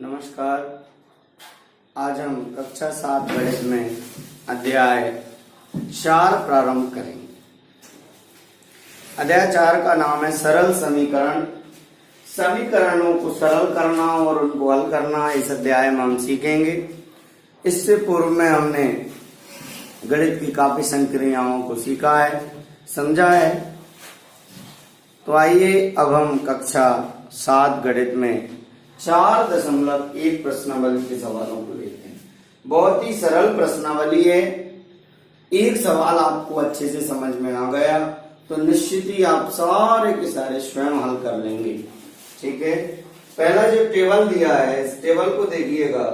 नमस्कार। आज हम कक्षा 7 गणित में अध्याय 4 प्रारंभ करेंगे। अध्याय 4 का नाम है सरल समीकरण। समीकरणों को सरल करना और उनको हल करना इस अध्याय में हम सीखेंगे। इससे पूर्व में हमने गणित की काफी संक्रियाओं को सीखा है, समझा है। तो आइए अब हम कक्षा 7 गणित में 4.1 प्रश्नावली के सवालों को लेते हैं। बहुत ही सरल प्रश्नावली है। एक सवाल आपको अच्छे से समझ में आ गया तो निश्चित ही आप सारे के सारे स्वयं हल कर लेंगे। ठीक है, पहला जो टेबल दिया है इस टेबल को देखिएगा।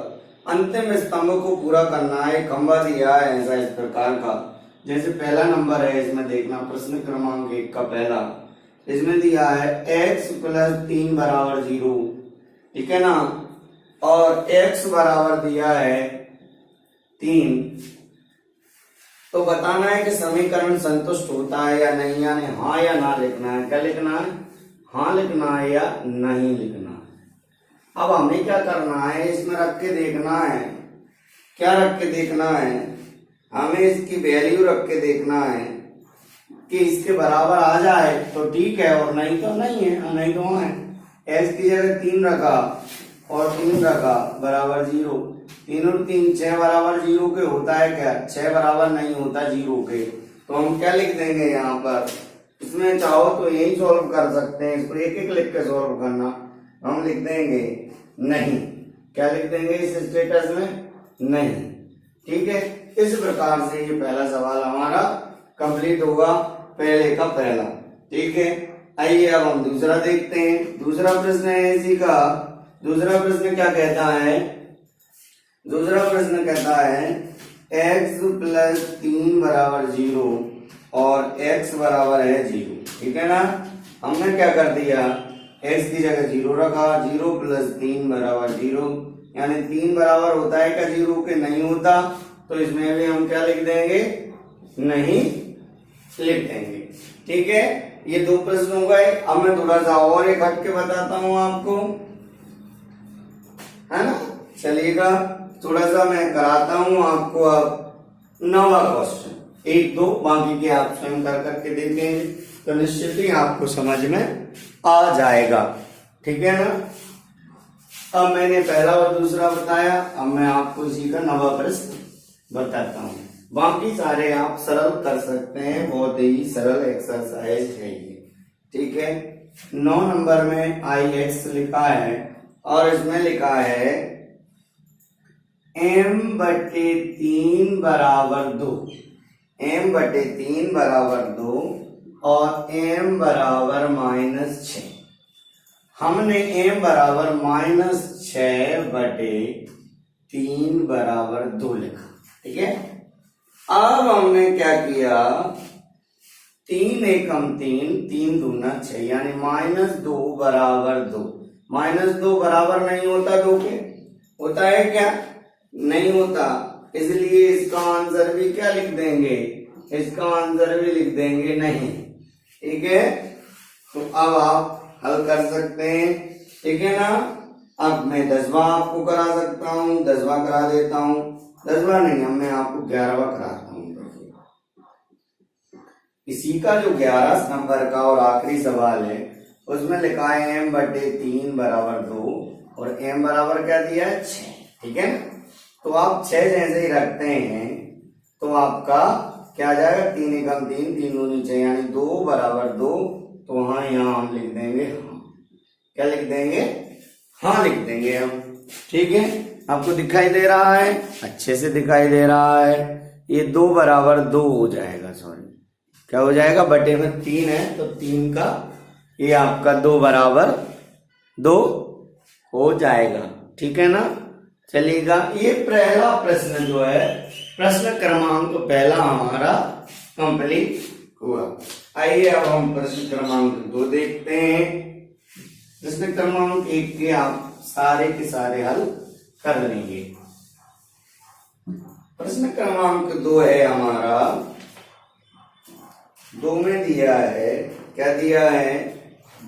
अंतिम स्तंभ को पूरा करना है। खंभा दिया है ऐसा इस प्रकार का, जैसे पहला नंबर है इसमें देखना, प्रश्न क्रमांक 1 का पहला, इसमें दिया है x + 3 = 0। ठीक है ना, और x बराबर दिया है 3। तो बताना है कि समीकरण संतुष्ट होता है या नहीं, यानी हाँ या ना लिखना है। क्या लिखना है? हाँ लिखना है या नहीं लिखना है। अब हमें क्या करना है, इसमें रख के देखना है। क्या रख के देखना है? हमें इसकी वैल्यू रख के देखना है कि इसके बराबर आ जाए तो ठीक है, और नहीं तो नहीं है। नहीं तो है x की जगह 3 रखा और 3 रखा बराबर 0। 3 और 3 6 बराबर 0 के होता है क्या? 6 बराबर नहीं होता 0 के। तो हम क्या लिख देंगे यहाँ पर? इसमें चाहो तो यही सॉल्व कर सकते हैं, इसको एक एक लिख के सॉल्व करना। हम लिख देंगे नहीं। क्या लिख देंगे इस स्टेटस में? नहीं। ठीक है, इस प्रकार से ये पहला सवाल हमारा कंप्लीट होगा, पहले का पहला। ठीक है, आइए अब हम दूसरा देखते हैं। दूसरा प्रश्न है इसी का। दूसरा प्रश्न क्या कहता है? दूसरा प्रश्न कहता है x + 3 = 0 और x बराबर है 0। ठीक है ना, हमने क्या कर दिया, x की जगह 0 रखा। 0 + 3 = 0, यानी 3 बराबर होता है क्या 0 के? नहीं होता। तो इसमें भी हम क्या लिख देंगे? नहीं लिख देंगे। ठीक है, ये 2 प्रश्न हो गए। अब मैं थोड़ा सा और एक हट के बताता हूं आपको, है ना। चलिएगा, थोड़ा सा मैं कराता हूं आपको। अब 9वां क्वेश्चन 1 2 बाकी के आप स्वयं कर करके देखेंगे तो निश्चित ही आपको समझ में आ जाएगा। ठीक है ना। अब मैंने पहला और दूसरा बताया, अब मैं आपको इसी का 9वां प्रश्न बताता हूं। बाकी सारे आप सरल कर सकते हैं, बहुत ही सरल एक्सरसाइज है ये। ठीक है, 9 नंबर में ix लिखा है और इसमें लिखा है m/3 = 2। m/3 = 2 और m = -6। हमने m = -6/3 = 2 लिखा। ठीक है, अब हमने क्या किया, 3 एकम 3, 3 दूना 6, यानी -2 = 2। -2 बराबर नहीं होता 2 के, होता है क्या? नहीं होता। इसलिए इसका आंसर भी क्या लिख देंगे? इसका आंसर भी लिख देंगे नहीं। ठीक है, तो अब आप हल कर सकते हैं। ठीक है ना। अब मैं 10वां आपको करा सकता हूँ, 10वां करा देता हूँ। 10वां नहीं, अब मैं आपको 11वां कराता हूँ। इसी का जो 11 नंबर का और आखिरी सवाल है उसमें लिखा है m/3 = 2 और m बराबर क्या दिया है? 6। ठीक है ना, तो आप 6 जैसे ही रखते हैं तो आपका क्या आ जाएगा? 3 एकम 3, 3 दूनी 6, यानी 2 = 2। तो हाँ, यहाँ हम लिख देंगे हाँ। क्या लिख देंगे? हाँ लिख देंगे हम। ठीक है, आपको दिखाई दे रहा है? अच्छे से दिखाई दे रहा है। ये 2 = 2 हो जाएगा। सॉरी, क्या हो जाएगा? बटे में 3 है तो 3 का ये आपका 2 = 2 हो जाएगा। ठीक है ना। चलिएगा, ये पहला प्रश्न जो है, प्रश्न क्रमांक तो पहला हमारा कंप्लीट हुआ। आइए अब हम प्रश्न क्रमांक 2 देखते हैं। प्रश्न क्रमांक 1 के आप सारे के सारे हल कर लेंगे। प्रश्न क्रमांक 2 है हमारा, 2 में दिया है, क्या दिया है?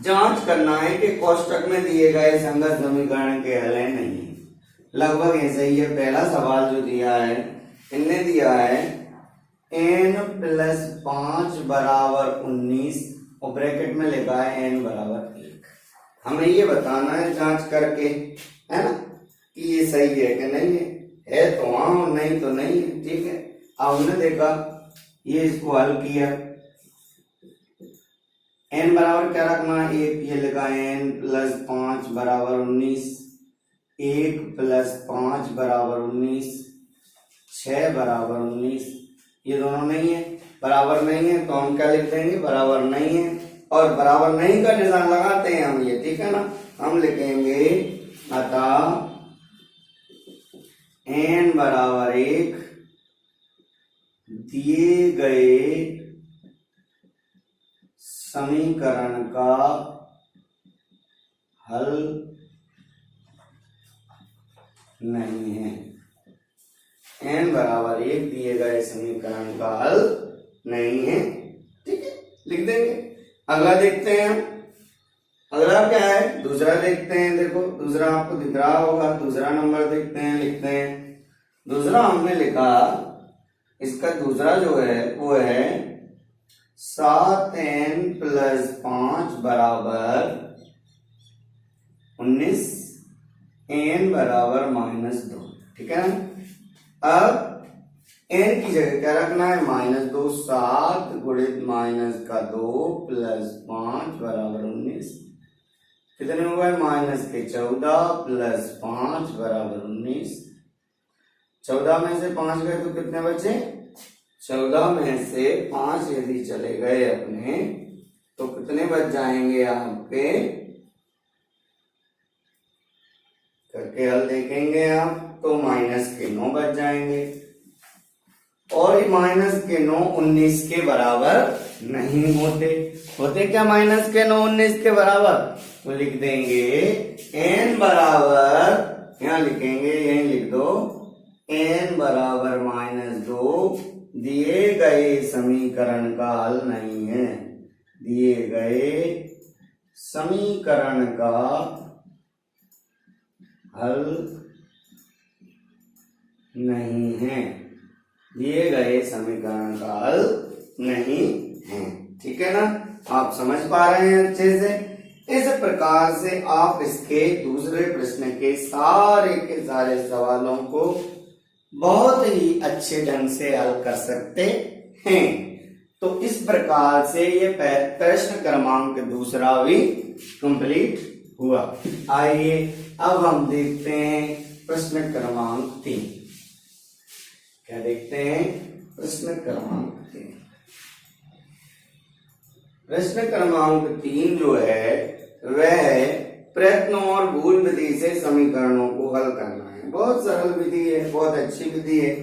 जांच करना है कि कोष्टक में दिए गए संगत समीकरण के हल है नहीं। लगभग ऐसा ही है। पहला सवाल जो दिया है, इनने दिया है n+5 बराबर 19 और ब्रैकेट में लिखा है n बराबर 1। हमें ये बताना है जांच करके, है ना, कि ये सही है कि नहीं है तो हाँ, नहीं तो नहीं है। ठीक है, अब हमने देखा, ये इसको हल किया, n बराबर क्या रखना है 1, ये लिखा है n+5 बराबर 19, 1+5 बराबर 19, 6 बराबर 19, ये दोनों नहीं है, बराबर नहीं है, तो हम क्या लिख देंगे, बराबर नहीं है। और बराबर नहीं का निशान लगाते हैं हम ये, ठीक है ना, हम लिखेंगे अतः n बराबर 1 दिए गए समीकरण का हल नहीं है। n बराबर 1 दिए गए समीकरण का हल नहीं है। ठीक है, लिख देंगे। अगला देखते हैं, अगला क्या है, दूसरा देखते हैं। देखो दूसरा आपको दिख रहा होगा, दूसरा नंबर देखते हैं, लिखते हैं। दूसरा हमने लिखा, इसका दूसरा जो है वो है 7n+5 बराबर 19, n बराबर -2। ठीक है ना, अब n की जगह क्या रखना है, -2, 7 गुणित -2 + 5 बराबर 19। कितने हुआ है, -14 + 5 बराबर 19। 14 में से 5 गए तो कितने बचे, 14 में से 5 यदि चले गए अपने तो कितने बच जाएंगे आपके, करके हल देखेंगे आप, तो -9 बच जाएंगे। और ये -9 19 के बराबर नहीं होते। होते क्या -9 19 के बराबर, तो लिख देंगे n बराबर, यहां लिखेंगे, यहीं लिख दो, n बराबर -2 दिए गए समीकरण का हल नहीं है। दिए गए समीकरण का हल नहीं है। दिए गए समीकरण का हल नहीं है। ठीक है ना, आप समझ पा रहे हैं अच्छे से। इस प्रकार से आप इसके दूसरे प्रश्न के सारे सवालों को बहुत ही अच्छे ढंग से हल कर सकते हैं। तो इस प्रकार से ये प्रश्न क्रमांक दूसरा भी कंप्लीट हुआ। आइए अब हम देखते हैं प्रश्न क्रमांक 3। क्या देखते हैं, प्रश्न क्रमांक 3। प्रश्न क्रमांक 3 जो है वह प्रयत्नों और भूल विधि से समीकरणों को हल करना है। बहुत सरल विधि है, बहुत अच्छी विधि है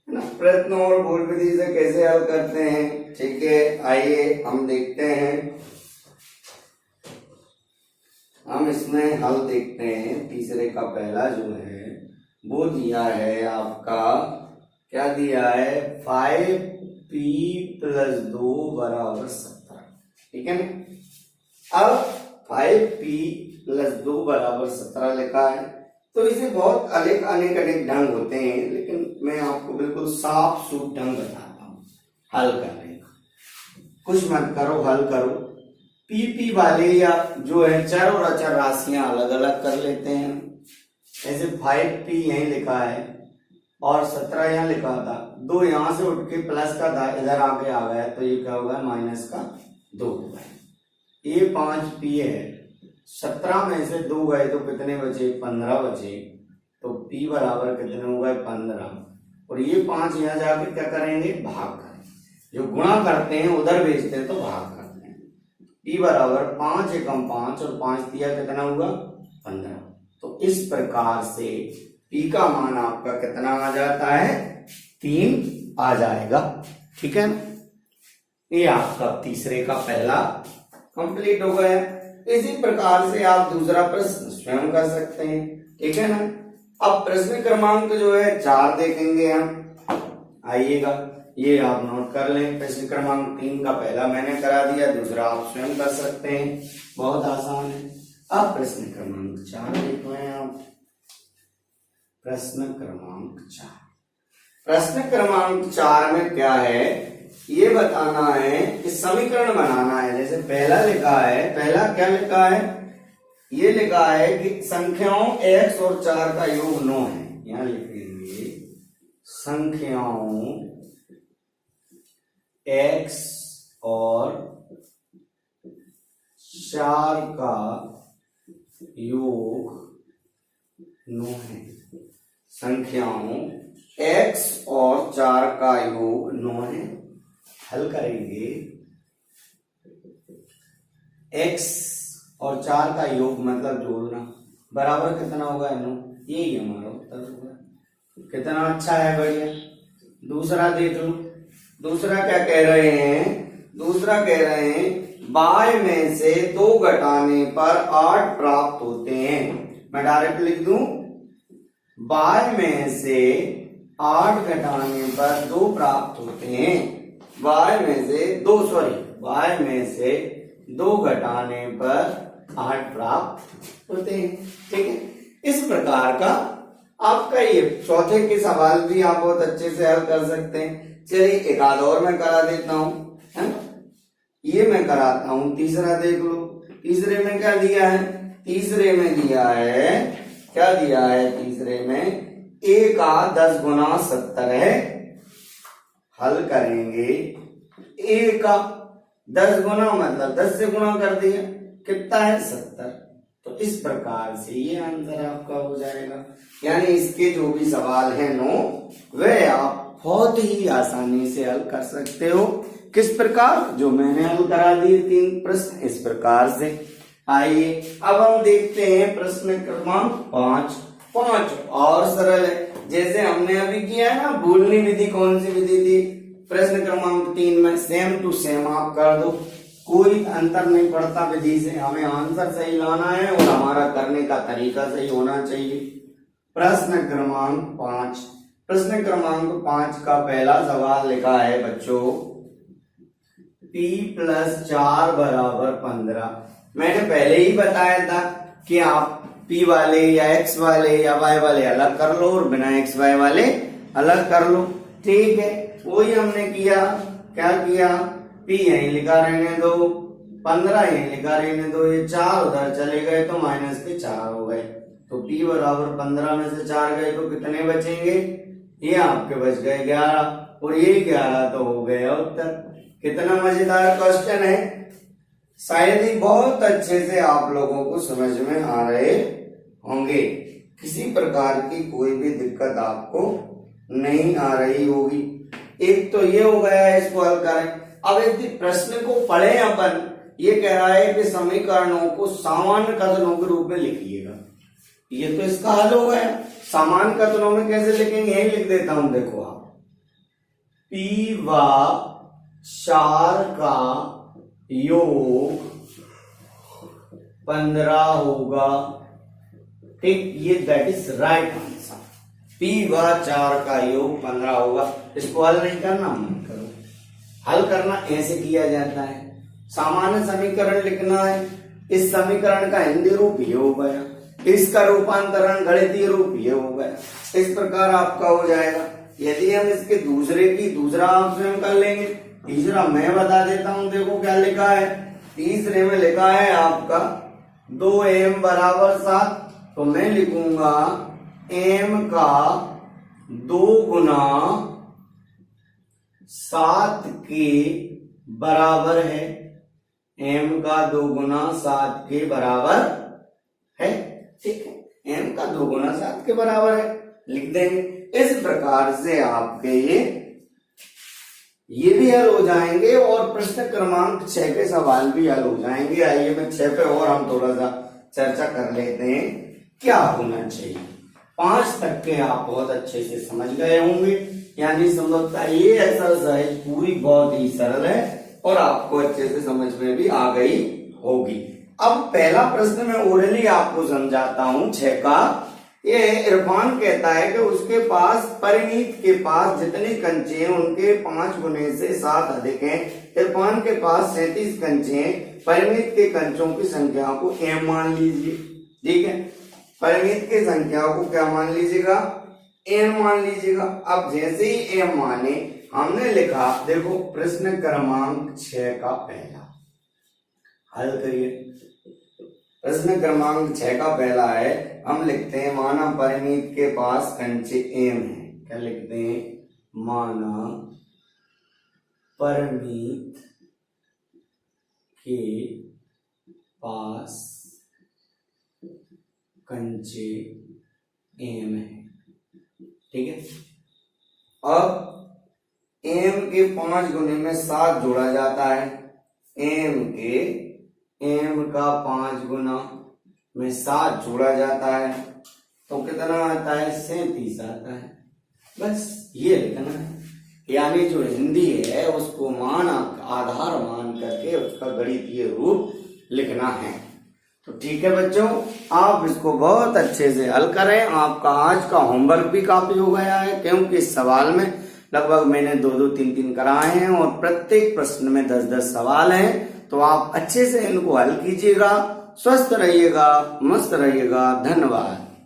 ना। प्रयत्नों और भूल विधि से कैसे हल करते हैं, ठीक है, आइए हम देखते हैं। हम इसमें हल देखते हैं। तीसरे का पहला जो है वो दिया है आपका, क्या दिया है, 5p + 2 = 17। ठीक है ना। अब 5p + 2 = 17 लिखा है, तो इसे बहुत अनेक ढंग होते हैं, लेकिन मैं आपको बिल्कुल साफ सूट ढंग बताता हूँ हल करने का। कुछ मत करो, हल करो। पी वाले या जो है चर और अचर राशियां अलग अलग कर लेते हैं। ऐसे 5p यहीं लिखा है और 17 यहाँ लिखा था, 2 यहां से उठ के प्लस का था, इधर आके आ गया, तो ये क्या होगा, -2 होगा। ये 5p है, 17 में से 2 गए तो कितने बचे, 15 बचे। तो p बराबर कितने हो गए, 15। और ये 5 यहाँ जाके क्या करेंगे, भाग करेंगे। जो गुणा करते हैं उधर भेजते हैं तो भाग करते हैं। p बराबर 5 एकम 5 और 5 दिया कितना हुआ, 15। तो इस प्रकार से p का मान आपका कितना आ जाता है, 3 आ जाएगा। ठीक है ना, ये आपका तीसरे का पहला कंप्लीट हो गया। इसी प्रकार से आप दूसरा प्रश्न स्वयं कर सकते हैं। ठीक है ना। अब प्रश्न क्रमांक जो है 4 देखेंगे हम। आइएगा, ये आप नोट कर लें। प्रश्न क्रमांक 3 का पहला मैंने करा दिया, दूसरा आप स्वयं कर सकते हैं, बहुत आसान है। अब प्रश्न क्रमांक 4 देख रहे हैं आप। प्रश्न क्रमांक 4। प्रश्न क्रमांक 4 में क्या है, ये बताना है कि समीकरण बनाना है। जैसे पहला लिखा है, पहला क्या लिखा है, ये लिखा है कि संख्याओं x और 4 का योग 9 है। यहां लिखेंगे संख्याओं x और 4 का योग 9 है। संख्याओं x और 4 का योग 9 है। हल करेंगे, x और 4 का योग मतलब जोड़ना, बराबर कितना होगा 9। यही हमारा उत्तर होगा। कितना अच्छा है, बढ़िया। दूसरा देख लो, दूसरा क्या कह रहे हैं, दूसरा कह रहे हैं y में से 2 घटाने पर 8 प्राप्त होते हैं। मैं डायरेक्ट लिख दूं, y में से 8 घटाने पर 2 प्राप्त होते हैं। y में से 2 घटाने पर 8 प्राप्त होते हैं। ठीक है, इस प्रकार का आपका ये चौथे के सवाल भी आप बहुत अच्छे से हल कर सकते हैं। चलिए एक आध और मैं करा देता हूं, है ना, ये मैं कराता हूं। तीसरा देख लो, तीसरे में क्या दिया है, तीसरे में दिया है, क्या दिया है तीसरे में, a का 10 गुना 70 है। हल करेंगे, a का 10 गुना मतलब 10 से गुना कर दिया, कितना है 70। तो इस प्रकार से ये आंसर आपका हो जाएगा। यानी इसके जो भी सवाल है 9, वे आप बहुत ही आसानी से हल कर सकते हो। किस प्रकार, जो मैंने हल करा दिए 3 प्रश्न, इस प्रकार से। आइए अब हम देखते हैं प्रश्न क्रमांक 5 और सरल है। जैसे हमने अभी किया है ना, भूलनी विधि कौन सी विधि थी, प्रश्न क्रमांक 3 में सेम टू सेम आप कर दो, कोई अंतर नहीं पड़ता विधि से। हमें आंसर सही लाना है और हमारा करने का तरीका सही होना चाहिए। प्रश्न क्रमांक 5, प्रश्न क्रमांक 5 का पहला सवाल लिखा है बच्चों, p + 4 = 15। मैंने पहले ही बताया था कि आप p वाले या x वाले या y वाले अलग कर लो और बिना x y वाले अलग कर लो। ठीक है, वही हमने किया। क्या किया, p यहीं लिखा रहने दो, 15 यहीं लिखा रहने दो, ये 4 उधर चले गए तो माइनस के 4 हो गए। तो p = 15 में से 4 गए तो कितने बचेंगे, ये आपके बच गए 11 और ये 11 तो हो गया उत्तर। कितना मजेदार क्वेश्चन है, शायद ही बहुत अच्छे से आप लोगों को समझ में आ रहे होंगे। किसी प्रकार की कोई भी दिक्कत आपको नहीं आ रही होगी। एक तो ये हो गया है, इसको हल करें। अब यदि प्रश्न को पढ़े अपन, ये कह रहा है कि समीकरणों को सामान्य कथनों के रूप में लिखिएगा। ये तो इसका हल हो गया। सामान्य कथनों में कैसे लिखेंगे, यही लिख देता हूं, देखो आप, p व 4 का योग 15 होगा। ठीक, ये that is right answer. p व 4 का योग 15 होगा। इसको हल नहीं करना, मत करो। हल करना ऐसे किया जाता है, सामान्य समीकरण लिखना है। इस समीकरण का हिंदी रूप ये हो गया, इसका रूपांतरण गणितीय रूप ये हो गया। इस प्रकार आपका हो जाएगा। यदि हम इसके दूसरा ऑप्शन कर लेंगे, तीसरा मैं बता देता हूं। देखो क्या लिखा है, तीसरे में लिखा है आपका 2m = 7। तो मैं लिखूंगा m का 2 गुना 7 के बराबर है। m का 2 गुना 7 के बराबर है। ठीक है, m का 2 गुना 7 के बराबर है, लिख देंगे। इस प्रकार से आपके ये भी हल हो जाएंगे और प्रश्न क्रमांक 6 के सवाल भी हल हो जाएंगे। आइए मैं 6 पे और हम थोड़ा सा चर्चा कर लेते हैं, क्या होना चाहिए। 5 तक के आप बहुत अच्छे से समझ गए होंगे, यानी संभवतः ये एक्सरसाइज पूरी बहुत ही सरल है और आपको अच्छे से समझ में भी आ गई होगी। अब पहला प्रश्न मैं ओरली आपको समझाता हूं 6 का। ये इरफान कहता है कि उसके पास, परिणीत के पास जितने कंचे हैं उनके 5 गुने से 7 अधिक हैं। इरफान के पास 37 कंचे हैं। परिणीत के कंचों की संख्या को m मान लीजिए। ठीक है, परिमित की संख्या को क्या मान लीजिएगा, n मान लीजिएगा। अब जैसे ही m माने हमने लिखा, देखो प्रश्न क्रमांक 6 का पहला हल करिए। प्रश्न क्रमांक 6 का पहला है, हम लिखते हैं माना परिमित के पास कंचे m है। क्या लिखते हैं, माना परिमित के पास कंचे m है, ठीक है। अब m के 5 गुने में 7 जोड़ा जाता है, m का 5 गुना में 7 जोड़ा जाता है तो कितना आता है, 37 आता है। बस ये लिखना है, यानी जो हिंदी है उसको मान आधार मान करके उसका गणितीय रूप लिखना है। तो ठीक है बच्चों, आप इसको बहुत अच्छे से हल करें। आपका आज का होमवर्क भी काफी हो गया है, क्योंकि इस सवाल में लगभग मैंने 2-2, 3-3 कराए हैं और प्रत्येक प्रश्न में 10-10 सवाल हैं। तो आप अच्छे से इनको हल कीजिएगा। स्वस्थ रहिएगा, मस्त रहिएगा। धन्यवाद।